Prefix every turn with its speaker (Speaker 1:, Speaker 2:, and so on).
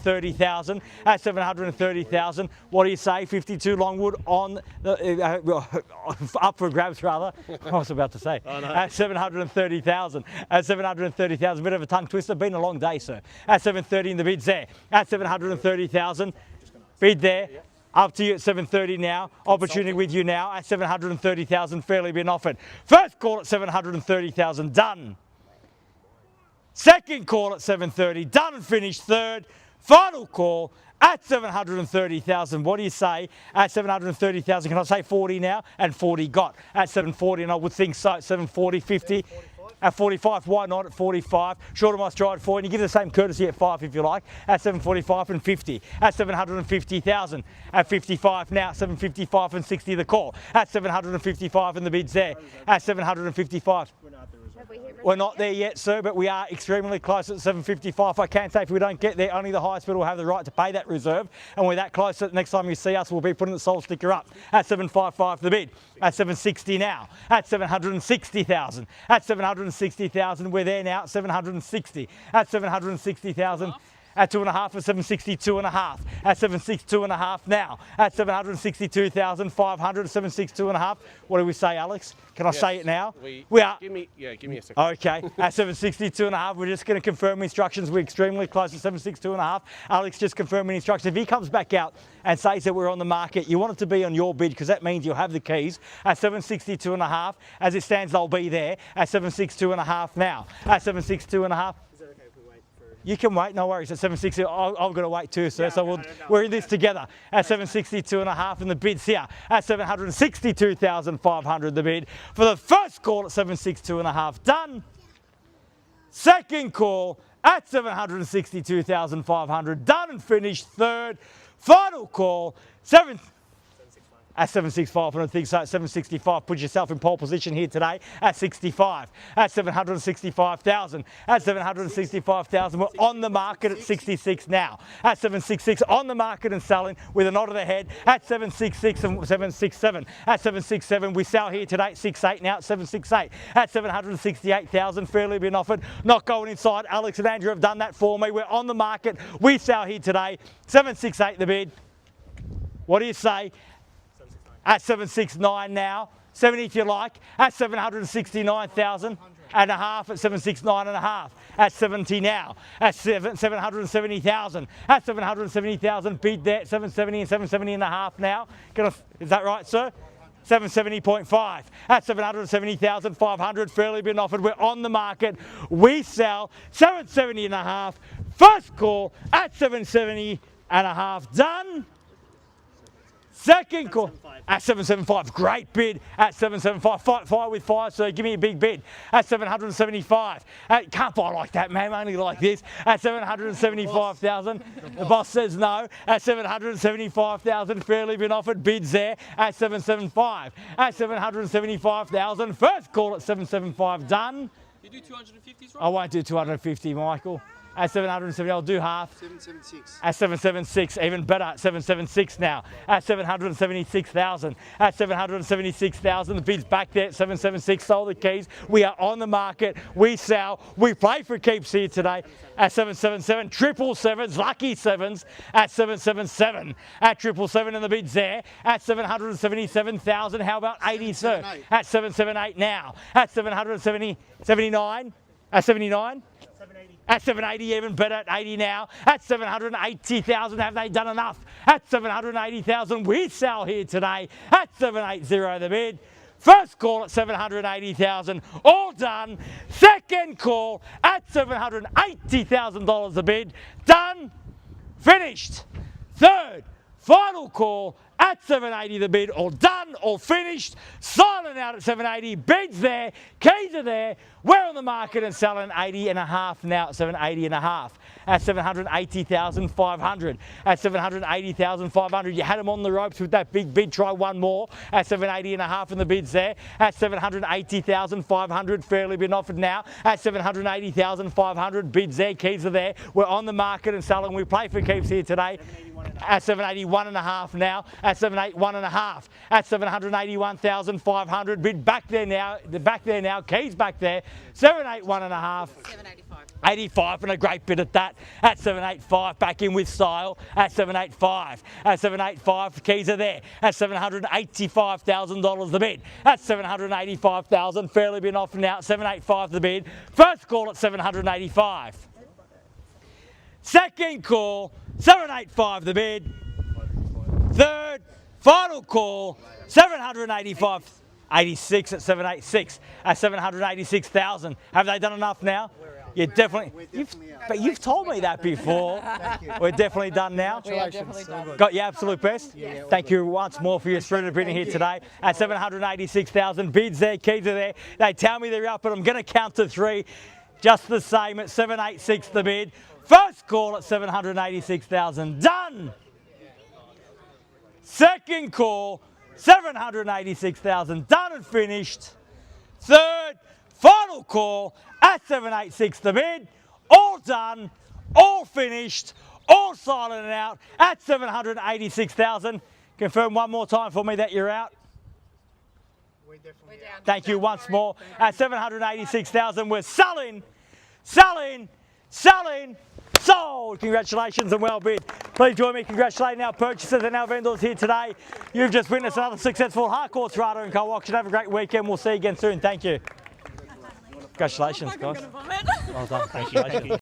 Speaker 1: 730,000. At 730,000, what do you say? 52 Longwood on the up for grabs rather. I was about to say. Oh, no. At 730,000. At 730,000, bit of a tongue twister. Been a long day, sir. At 730 in the bids there. At 730,000, bid there. Up to you at 730 now. Opportunity with you now at 730,000. Fairly been offered. First call at 730,000. Done. Second call at 730. Done and finished. Third. Final call at 730,000. What do you say? At 730,000. Can I say 40 now? And 40 got. At 740, and I would think so. 740, 50. At 45, why not at 45? Shorter my stride for you, and you give the same courtesy at 5 if you like. At 745 and 50. At 750,000. At 55 now, 755 and 60 the call. At 755 and the bid's there. At 755. We're not there yet, sir, but we are extremely close at 755. I can say if we don't get there, only the highest bidder will have the right to pay that reserve. And we're that close that next time you see us, we'll be putting the sold sticker up. At 755 the bid. At 760 now. At 760,000. At 760,000, we're there now at 760. At 760,000. At 2.5 at 762.5. At 762.5 now. At 762,500. 762.5. What do we say, Alex? Can I say it now? We are.
Speaker 2: Give me a second.
Speaker 1: Okay. At 762.5, we're just going to confirm instructions. We're extremely close at 762.5. Alex just confirming instructions. If he comes back out and says that we're on the market, you want it to be on your bid because that means you'll have the keys. At 762.5, as it stands, they'll be there. At 762.5 now. At 762.5. You can wait, no worries. At 760, I've got to wait too, sir. Yeah, so we're in this together. At 762.5 and the bid's here. At 762,500 the bid. For the first call at 762.5, done. Second call at 762,500, done and finished. Third, final call, at 765, I don't think so. At 765, put yourself in pole position here today. At 65, at 765,000. At 765,000, we're on the market at 66 now. At 766, on the market and selling with a nod of the head. At 766 and 767. At 767, we sell here today at 68 now. At 768. At 768,000, fairly been offered. Not going inside. Alex and Andrew have done that for me. We're on the market. We sell here today. 768 the bid. What do you say? At 769 now, 70 if you like, at 769,000 and a half, at 769 and a half, at 70 now, at 770,000, at 770,000, bid there at 770 and 770 and a half now. Is that right, sir? 770.5 at 770,500, fairly been offered. We're on the market. We sell 770 and a half. First call at 770 and a half, done. Second call at 775, great bid at 775. Fight with fire, so give me a big bid at 775. Can't buy like that, man, only like this. At 775,000, the boss says no. At 775,000, fairly been offered. Bids there at 775. At 775,000, first call at 775, done.
Speaker 3: You do 250s, right?
Speaker 1: I won't do 250, Michael. At 770, I'll do half.
Speaker 4: 776.
Speaker 1: At 776, even better. At 776 now. At 776,000. At 776,000, the bid's back there. At 776, sold the keys. We are on the market. We sell. We play for keeps here today. At 777, 777s, lucky sevens. At 777. At 777, and the bid's there. At 777,000. How about 80, sir? At 778 now. At 79. At 79. At 780, even better, at 80 now. At 780,000, have they done enough? At 780,000, we sell here today. At 780, the bid. First call at 780,000, all done. Second call at $780,000 the bid. Done, finished. Third, final call at 780 the bid, all done, all finished, silent out at 780, bids there, keys are there, we're on the market and selling 80 and a half now at 780 and a half, at 780,500, at 780,500, you had them on the ropes with that big bid, try one more, at 780 and a half and the bid's there, at 780,500, fairly been offered now, at 780,500, bids there, keys are there, we're on the market and selling, we play for keeps here today, at 781 and a half now, at 781 and a half, at 781,500, bid back there now, keys back there, 781 and a half.
Speaker 5: 785.
Speaker 1: 85 and a great bit at that. At 785, back in with style. At 785. At 785, the keys are there. At $785,000 the bid. At 785,000, fairly been off now. 785 the bid. First call at 785. Second call, 785 the bid. Third, final call, 785. 86 at 786 at 786,000. Have they done enough now? You're definitely. But you've told me that before. We're definitely done now.
Speaker 2: We are definitely done.
Speaker 1: Got your absolute best? Yeah. Thank you once more for your spirited bidding here today. At 786,000, bids there, keys are there. They tell me they're up, but I'm going to count to 3. Just the same at 786 the bid. First call at 786,000. Done. Second call, 786,000. Done and finished. Third, final call at 786 the bid. All done, all finished, all silent and out at 786,000. Confirm one more time for me that you're out.
Speaker 2: We're down.
Speaker 1: Thank you once more. At 786,000, we're selling, selling, selling, sold. Congratulations and well bid. Please join me congratulating our purchasers and our vendors here today. You've just witnessed another successful Harcourts, Rata and Co auction. Have a great weekend. We'll see you again soon. Thank you. Congratulations, guys. Well done. Thank you.